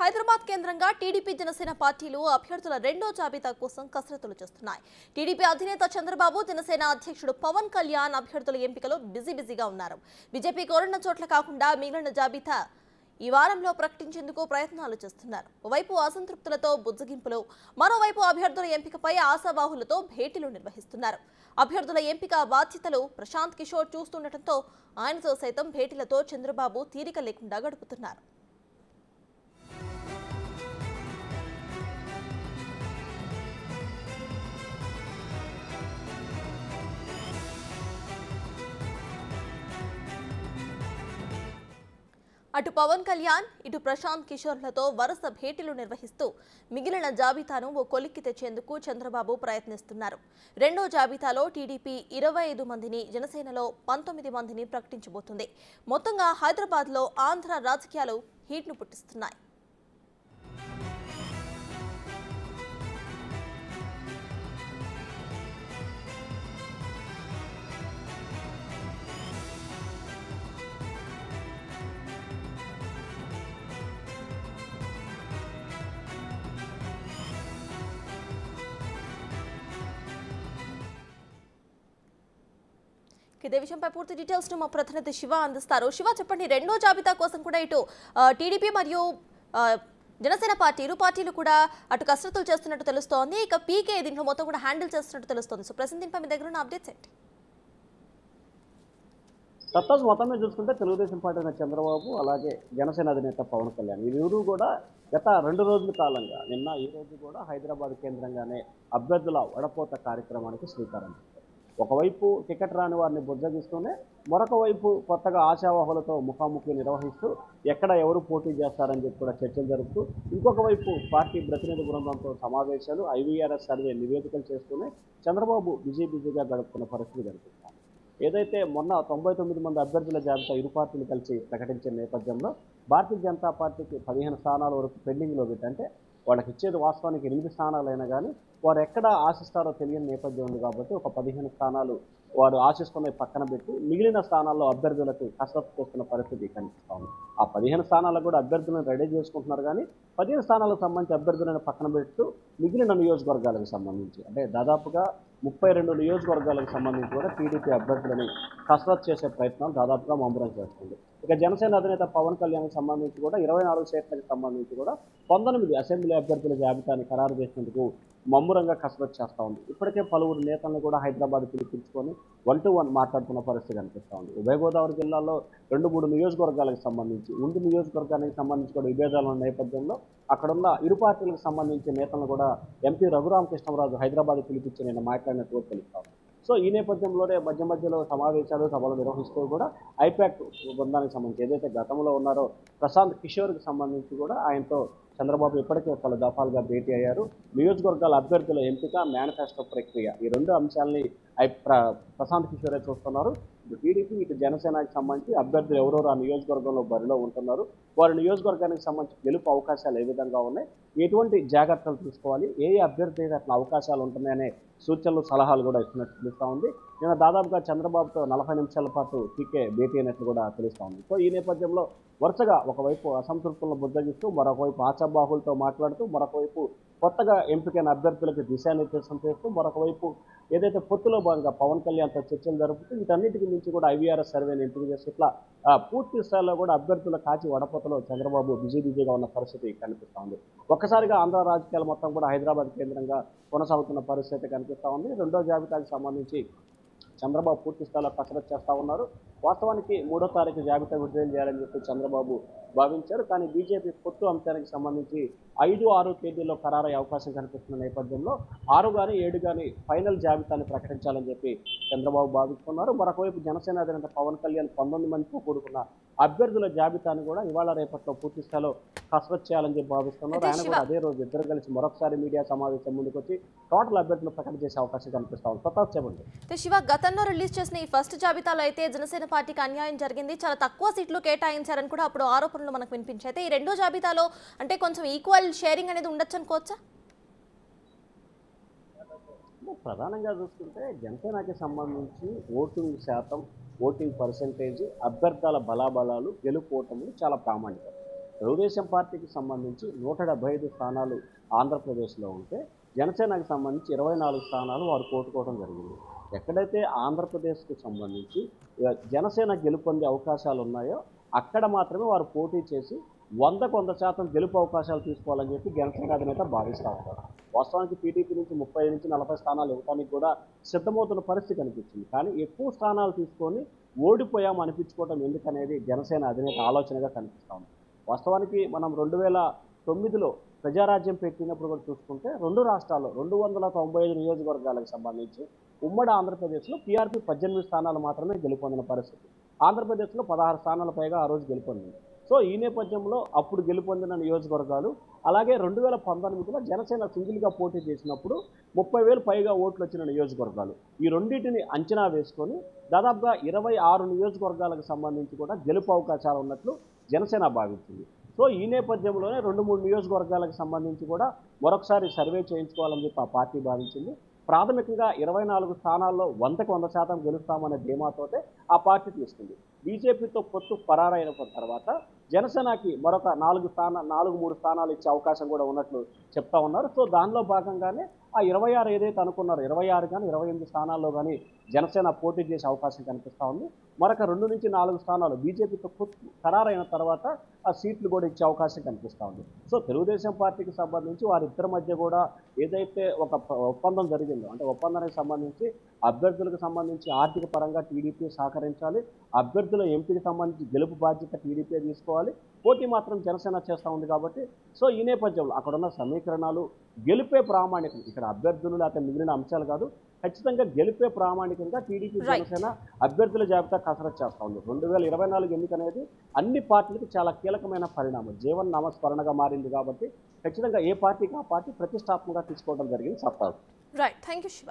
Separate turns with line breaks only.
హైదరాబాద్ కేంద్రంగా టీడీపీ జనసేన పార్టీలు అభ్యర్థుల రెండో జాబితా కోసం కసరత్తులు చేస్తున్నాయి. టీడీపీ అధినేత చంద్రబాబు, జనసేన అధ్యక్షుడు పవన్ కళ్యాణ్ అభ్యర్థుల ఎంపికలో బిజీగా ఉన్నారు. బీజేపీ కోరిన చోట్ల కాకుండా మిగిలిన జాబితా ఈ వారంలో ప్రకటించేందుకు ప్రయత్నాలు చేస్తున్నారు. ఓవైపు అసంతృప్తులతో బుజ్జగింపులు, మరోవైపు అభ్యర్థుల ఎంపికపై ఆశావాహులతో భేటీలు నిర్వహిస్తున్నారు. అభ్యర్థుల ఎంపిక బాధ్యతలు ప్రశాంత్ కిషోర్ చూస్తుండటంతో ఆయనతో సైతం భేటీలతో చంద్రబాబు తీరిక లేకుండా గడుపుతున్నారు. అటు పవన్ కళ్యాణ్, ఇటు ప్రశాంత్ కిషోర్లతో వరుస భేటీలు నిర్వహిస్తూ మిగిలిన జాబితాను ఓ కొలిక్కి తెచ్చేందుకు చంద్రబాబు ప్రయత్నిస్తున్నారు. రెండో జాబితాలో టీడీపీ 25 మందిని, జనసేనలో 19 మందిని ప్రకటించబోతుంది. మొత్తంగా హైదరాబాద్లో ఆంధ్ర రాజకీయాలు హీట్ను పుట్టిస్తున్నాయి. ఇదే విషయంపై పూర్తి డీటెయిల్స్ మా ప్రతినిధి శివ అందిస్తారు. శివ, చెప్పండి, రెండో జాబితా కోసం కూడా ఇటు టీడీపీ మరియు జనసేన పార్టీ ఇరు పార్టీలు కూడా అటు కసరత్తులు చేస్తున్నట్టు తెలుస్తోంది. ఇక పీకే దీంట్లో మొత్తం కూడా హ్యాండిల్ చేస్తున్నట్టు తెలుస్తోంది. సో ప్రజెంట్ దీనిపై మీ దగ్గర ఉన్న అప్డేట్స్ ఏంటి?
సత్తాజ్ మొత్తం మీద చూసుకుంటే తెలుగుదేశం పార్టీ చంద్రబాబు, అలాగే జనసేన అధినేత పవన్ కళ్యాణ్ వీరు కూడా గత 2 రోజుల కాలంగా నిన్న ఈ రోజు కూడా హైదరాబాద్ కేంద్రంగానే అభ్యర్థుల వడపోత కార్యక్రమానికి శ్రీకారం చుట్టారు. ఒకవైపు టికెట్ రాని వారిని బుజ్జగిస్తూనే మరొక వైపు కొత్తగా ఆశావాహులతో ముఖాముఖి నిర్వహిస్తూ ఎక్కడ ఎవరు పోటీ చేస్తారని చెప్పి కూడా చర్చలు జరుపుతూ, ఇంకొక వైపు పార్టీ ప్రతినిధి బృందంతో సమావేశాలు, ఐవీఆర్ఎస్ సర్వే నివేదికలు చేస్తూనే చంద్రబాబు బిజీగా గడుపుతున్న పరిస్థితి కనిపిస్తుంది. ఏదైతే మొన్న 99 మంది అభ్యర్థుల జాబితా ఇరు పార్టీలు కలిసి ప్రకటించిన నేపథ్యంలో భారతీయ జనతా పార్టీకి 15 స్థానాల వరకు పెండింగ్లో పెట్టంటే వాళ్ళకి ఇచ్చేది వాస్తవానికి 8 స్థానాలైనా కానీ వారు ఎక్కడ ఆశిస్తారో తెలియని నేపథ్యం ఉంది. కాబట్టి ఒక 15 స్థానాలు వారు ఆశిస్తున్న పక్కన పెట్టి మిగిలిన స్థానాల్లో అభ్యర్థులకు కసరత్తు చేస్తున్న పరిస్థితి కనిపిస్తూ ఉంది. ఆ 15 స్థానాలకు కూడా అభ్యర్థులను రెడీ చేసుకుంటున్నారు. కానీ 15 స్థానాలకు సంబంధించి అభ్యర్థులను పక్కన పెడుతూ మిగిలిన నియోజకవర్గాలకు సంబంధించి అంటే దాదాపుగా 32 నియోజకవర్గాలకు సంబంధించి కూడా టీడీపీ అభ్యర్థులని కసరత్తు చేసే ప్రయత్నాలు దాదాపుగా ముమ్మరం చేస్తుంది. ఇక జనసేన అధినేత పవన్ కళ్యాణ్కి సంబంధించి కూడా 24 సీట్లకు సంబంధించి కూడా 19 అసెంబ్లీ అభ్యర్థుల జాబితాని ఖరారు చేసేందుకు ముమ్మరంగా కసరత్తు చేస్తూ ఉంది. ఇప్పటికే పలువురు నేతలను కూడా హైదరాబాద్ పిలిపించుకొని 1-to-1 మాట్లాడుతున్న పరిస్థితి కనిపిస్తూ ఉంది. ఉభయ గోదావరి జిల్లాలో 2-3 నియోజకవర్గాలకు సంబంధించి ఉండి నియోజకవర్గానికి సంబంధించి కూడా విభేదాలు ఉన్న నేపథ్యంలో అక్కడున్న ఇరు పార్టీలకు సంబంధించిన నేతలను కూడా ఎంపీ రఘురామకృష్ణరాజు హైదరాబాద్ పిలిపించి నేను మాట్లాడినట్టు తెలుస్తాను. సో ఈ నేపథ్యంలోనే మధ్యలో సమావేశాలు, సభలు నిర్వహిస్తూ కూడా ఐపాక్ బృందానికి సంబంధించి ఏదైతే గతంలో ఉన్నారో ప్రశాంత్ కిషోర్కి సంబంధించి కూడా ఆయనతో చంద్రబాబు ఇప్పటికే పలు దఫాలుగా భేటీ అయ్యారు. నియోజకవర్గాల అభ్యర్థుల ఎంపిక, మేనిఫెస్టో ప్రక్రియ ఈ 2 అంశాలని ప్రశాంత్ కిషోరే చూస్తున్నారు. ఇటు టీడీపీ, ఇటు జనసేనకి సంబంధించి అభ్యర్థులు ఎవరెవరు ఆ నియోజకవర్గంలో బరిలో ఉంటున్నారు, వారి నియోజకవర్గానికి సంబంధించి గెలుపు అవకాశాలు ఏ విధంగా ఉన్నాయి, ఎటువంటి జాగ్రత్తలు తీసుకోవాలి, ఏ అభ్యర్థి అట్లా అవకాశాలు ఉంటున్నాయనే సూచనలు, సలహాలు కూడా ఇస్తున్నట్టు తెలుస్తూ ఉంది. నిన్న దాదాపుగా చంద్రబాబుతో 40 నిమిషాల పాటు పీకే భేటీ అయినట్లు కూడా తెలుస్తూ ఉంది. సో ఈ నేపథ్యంలో వరుసగా ఒకవైపు అసంతృప్తులను బుజ్జగిస్తూ, మరొకవైపు ఆశాబాహులతో మాట్లాడుతూ, మరొకవైపు కొత్తగా ఎంపికైన అభ్యర్థులకు దిశానిర్దేశం చేస్తూ, మరొకవైపు ఏదైతే పొత్తులో భాగంగా పవన్ కళ్యాణ్తో చర్చలు జరుపుతూ వీటన్నిటికి మించి కూడా ఐవీఆర్ఎస్ సర్వేని ఎంపిక చేస్తూ ఇట్లా పూర్తి స్థాయిలో కూడా అభ్యర్థుల కాచి వడపోతలో చంద్రబాబు బిజీగా ఉన్న పరిస్థితి కనిపిస్తూ ఉంది. ఒక్కసారిగా ఆంధ్ర రాజకీయాలు మొత్తం కూడా హైదరాబాద్ కేంద్రంగా కొనసాగుతున్న పరిస్థితి కనిపిస్తూ ఉంది. రెండో జాబితాకి సంబంధించి చంద్రబాబు పూర్తి స్థాయిలో కసరత్తు చేస్తూ ఉన్నారు. వాస్తవానికి 3వ తారీఖు జాబితా విడుదల చేయాలని చెప్పి చంద్రబాబు భావించారు. కానీ బీజేపీ పొత్తు అంశానికి సంబంధించి 5-6 తేదీల్లో ఖరారయ్యే అవకాశం కనిపిస్తున్న నేపథ్యంలో 6 కానీ 7 కానీ ఫైనల్ జాబితాని ప్రకటించాలని చెప్పి చంద్రబాబు భావిస్తున్నారు. మరొకవైపు జనసేన అధినేత పవన్ కళ్యాణ్ 19 మందితో కూడుకున్న అభ్యర్థుల జాబితాని కూడా ఇవాళ రేపట్లో పూర్తి స్థాయిలో కసరత్తు చేయాలని చెప్పి భావిస్తున్నారు. ఆయన కూడా అదే రోజు ఇద్దరు కలిసి మరొకసారి మీడియా సమావేశం ముందుకు వచ్చి టోటల్ అభ్యర్థులు ప్రకటన చేసే అవకాశం కనిపిస్తా ఉంది. సత్తా చెప్పండి.
శివ, గతంలో రిలీజ్ చేసిన ఈ ఫస్ట్ జాబితాలో అయితే జనసేన పార్టీకి అన్యాయం జరిగింది, చాలా తక్కువ సీట్లు కేటాయించారని కూడా అప్పుడు ఆరోపణలు మనకు వినిపించాయి. అయితే ఈ రెండో జాబితాలో అంటే కొంచెం ఈక్వల్ షేరింగ్ అనేది ఉండొచ్చు అనుకోవచ్చా?
ప్రధానంగా చూసుకుంటే జనసేనకి సంబంధించి ఓటింగ్ శాతం, ఓటింగ్ పర్సెంటేజ్, అభ్యర్థుల బలాబలాలు, గెలుపోవటములు చాలా ప్రామాణికం. తెలుగుదేశం పార్టీకి సంబంధించి 175 స్థానాలు ఆంధ్రప్రదేశ్లో ఉంటే జనసేనకు సంబంధించి 24 స్థానాలు వారు కోరుకోవడం జరిగింది. ఎక్కడైతే ఆంధ్రప్రదేశ్కి సంబంధించి జనసేన గెలుపొందే అవకాశాలు ఉన్నాయో అక్కడ మాత్రమే వారు పోటీ చేసి 100% గెలుపు అవకాశాలు తీసుకోవాలని చెప్పి జనసేన అధినేత భావిస్తూ ఉంటారు. వాస్తవానికి టీడీపీ నుంచి 30 నుంచి 40 స్థానాలు ఇవ్వడానికి కూడా సిద్ధమవుతున్న పరిస్థితి కనిపించింది. కానీ ఎక్కువ స్థానాలు తీసుకొని ఓడిపోయాము అనిపించుకోవడం ఎందుకనేది జనసేన అధినేత ఆలోచనగా కనిపిస్తూ ఉంది. వాస్తవానికి మనం 2009లో ప్రజారాజ్యం పెట్టినప్పుడు కూడా చూసుకుంటే 2 రాష్ట్రాల్లో 295 నియోజకవర్గాలకు సంబంధించి ఉమ్మడి ఆంధ్రప్రదేశ్లో టీఆర్పీ 18 స్థానాలు మాత్రమే గెలుపొందిన పరిస్థితి. ఆంధ్రప్రదేశ్లో 16 స్థానాల పైగా ఆ రోజు గెలుపొందింది. సో ఈ నేపథ్యంలో అప్పుడు గెలుపొందిన నియోజకవర్గాలు, అలాగే 2019లో జనసేన సింగిల్గా పోటీ చేసినప్పుడు 30,000 పైగా ఓట్లు వచ్చిన నియోజకవర్గాలు, ఈ రెండింటిని అంచనా వేసుకొని దాదాపుగా 26 నియోజకవర్గాలకు సంబంధించి కూడా గెలుపు అవకాశాలు ఉన్నట్లు జనసేన భావించింది. సో ఈ నేపథ్యంలోనే 2-3 నియోజకవర్గాలకు సంబంధించి కూడా మరొకసారి సర్వే చేయించుకోవాలని చెప్పి ఆ పార్టీ భావించింది. ప్రాథమికంగా 24 స్థానాల్లో 100% గెలుస్తామనే ధీమాతోటే ఆ పార్టీ తీసుకుంది. బీజేపీతో పొత్తు ఖరారైన తర్వాత జనసేనకి మరొక 3 స్థానాలు ఇచ్చే అవకాశం కూడా ఉన్నట్లు చెప్తా ఉన్నారు. సో దానిలో భాగంగానే ఆ 26 ఏదైతే అనుకున్నారో 26 కానీ 28 స్థానాల్లో కానీ జనసేన పోటీ చేసే అవకాశం కనిపిస్తూ ఉంది. మరొక 2 నుంచి 4 స్థానాలు బీజేపీతో పొత్తు ఖరారైన తర్వాత ఆ సీట్లు కూడా ఇచ్చే అవకాశం కనిపిస్తూ ఉంది. సో తెలుగుదేశం పార్టీకి సంబంధించి వారిద్దరి మధ్య కూడా ఏదైతే ఒక ఒప్పందం జరిగిందో, అంటే ఒప్పందానికి సంబంధించి అభ్యర్థులకు సంబంధించి ఆర్థిక పరంగా టీడీపీ సహకరించాలి, అభ్యర్థుల ఎంపీకి సంబంధించి గెలుపు బాధ్యత టీడీపీ తీసుకోవాలి, పోటీ మాత్రం జనసేన చేస్తూ ఉంది. కాబట్టి సో ఈ నేపథ్యంలో అక్కడున్న సమీకరణాలు గెలిపే ప్రామాణికం, ఇక్కడ అభ్యర్థులు లేకపోతే మిగిలిన అంశాలు కాదు, ఖచ్చితంగా గెలిపే ప్రామాణికంగా టీడీపీ జనసేన అభ్యర్థుల జాబితా కసరత్తు చేస్తూ ఉంది. 2024 ఎన్నిక అనేది అన్ని పార్టీలకు చాలా కీలకమైన పరిణామం, జీవన నామస్మరణగా మారింది. కాబట్టి ఖచ్చితంగా ఏ పార్టీకి ఆ పార్టీ ప్రతిష్టాత్మకంగా తీసుకోవడం జరిగింది. సత్తా.
Right, thank you Shiva.